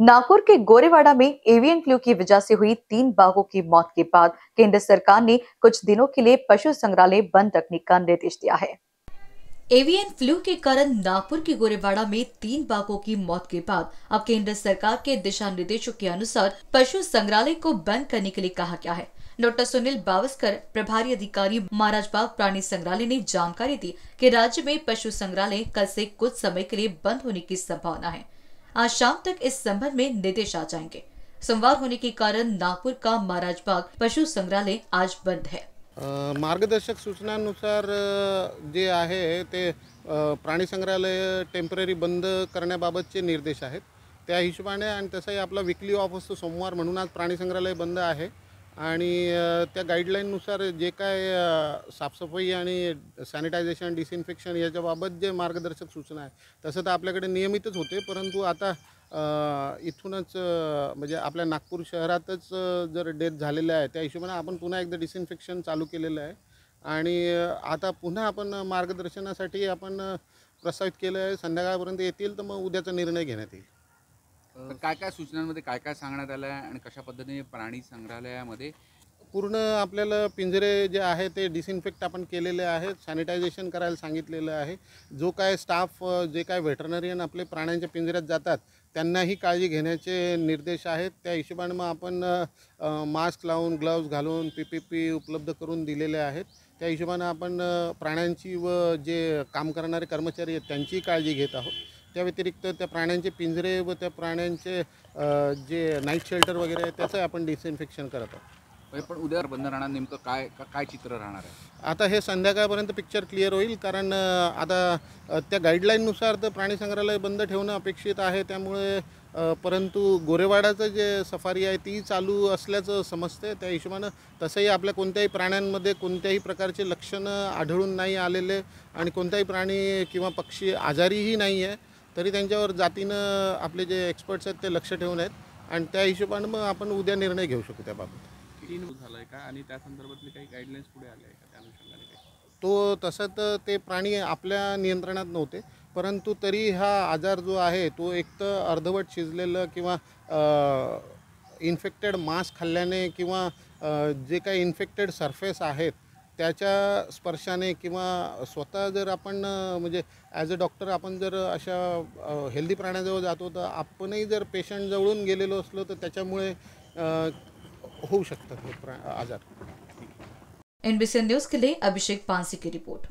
नागपुर के गोरेवाड़ा में avian flu की वजह से हुई 3 बाघों की मौत के बाद केंद्र सरकार ने कुछ दिनों के लिए पशु संग्रहालय बंद रखने का निर्देश दिया है। एवियन फ्लू के कारण नागपुर के गोरेवाड़ा में 3 बाघों की मौत के बाद अब केंद्र सरकार के दिशा निर्देशों के अनुसार पशु संग्रहालय को बंद करने के लिए कहा गया है। डॉक्टर सुनील बावस्कर, प्रभारी अधिकारी, महाराजबाग प्राणी संग्रहालय ने जानकारी दी कि राज्य में पशु संग्रहालय कल से कुछ समय के लिए बंद होने की संभावना है। आज शाम तक इस संबंध में निर्देश आ जाएंगे। सोमवार होने के कारण नागपुर का महाराजबाग पशु संग्रहालय आज बंद है। मार्गदर्शक सूचनांनुसार जे आहे ते प्राणी संग्रहालय टेम्पररी बंद करण्याबाबतचे निर्देश आहेत। त्या हिशोबाने आणि तसंही आपला वीकली ऑफ असतो सोमवार, म्हणून आज प्राणी संग्रहालय बंद आहे आणि त्या गाईडलाईननुसार जे काय साफसफाई आणि सॅनिटायझेशन, डिसइन्फेक्शन याच्याबाबत जे मार्गदर्शक सूचना आहे तसं तर आपल्याकडे नियमितच होते, परंतु आता इथूनच म्हणजे आपल्या नागपूर शहरातच जर डेथ झालेल्या आहे त्या हिशोबाने आपण पुन्हा एकदा डिसइन्फेक्शन चालू केलेलं आहे आणि आता पुन्हा आपण मार्गदर्शनासाठी आपण प्रस्तावित केलं आहे। संध्याकाळपर्यंत येतील तर मग उद्याचा निर्णय घेण्यात येईल। काय काय सूचनांमध्ये काय काय सांगण्यात आलं आहे आणि कशा पद्धतीने प्राणी संग्रहालयामध्ये पूर्ण आपल्याला पिंजरे जे आहे ते डिसइन्फेक्ट आपण केलेले आहेत, सॅनिटायझेशन करायला सांगितलेलं आहे। जो काय स्टाफ जे काय व्हेटरनरियन आपले प्राण्यांच्या पिंजऱ्यात जातात त्यांनाही काळजी घेण्याचे निर्देश आहेत। त्या हिशोबाने मग आपण मास्क लावून, ग्लव्ज घालून, PPP उपलब्ध करून दिलेले आहेत। त्या हिशोबाने आपण प्राण्यांची व जे काम करणारे कर्मचारी आहेत त्यांचीही काळजी घेत आहोत। त्या व्यतिरिक्त त्या प्राण्यांचे पिंजरे व त्या प्राण्यांचे जे नाईट शेल्टर वगैरे आहे त्याचं आपण डिसइन्फेक्शन करत आहोत। पण उद्या बंद राहणार, नेमकं काय काय चित्र राहणार आहे? आता हे संध्याकाळपर्यंत पिक्चर क्लिअर होईल, कारण आता त्या गाईडलाईननुसार तर प्राणी संग्रहालय बंद ठेवणं अपेक्षित आहे। त्यामुळे परंतु गोरेवाडाचं जे सफारी आहे ती चालू असल्याचं समजते। त्या हिशोबानं तसंही आपल्या कोणत्याही प्राण्यांमध्ये कोणत्याही प्रकारचे लक्षणं आढळून नाही आलेले आणि कोणताही प्राणी किंवा पक्षी आजारीही नाही आहे, तरी त्यांच्यावर जातीनं आपले जे एक्सपर्ट्स आहेत ते लक्ष ठेवून आहेत आणि त्या हिशोबानं मग आपण उद्या निर्णय घेऊ शकू त्याबाबत। 3 झालाय का आणि त्या संदर्भातले काही गाईडलाईन्स पुढे आले आहे का त्या अनुषंगाने काही? तो तसं तर ते प्राणी आपल्या नियंत्रणात नव्हते, परंतु तरी हा आजार जो आहे तो एक तर अर्धवट शिजलेलं किंवा इन्फेक्टेड मांस खाल्ल्याने किंवा जे काही इन्फेक्टेड सरफेस आहेत त्याच्या स्पर्शाने किंवा स्वतः जर आपण म्हणजे ॲज अ डॉक्टर आपण जर अशा हेल्दी प्राण्याजवळ जातो तर आपणही जर पेशंट जवळून गेलेलो असलो तर त्याच्यामुळे होऊ शकतात हे आजार। NBC न्यूज के लिए अभिषेक पांसी की रिपोर्ट।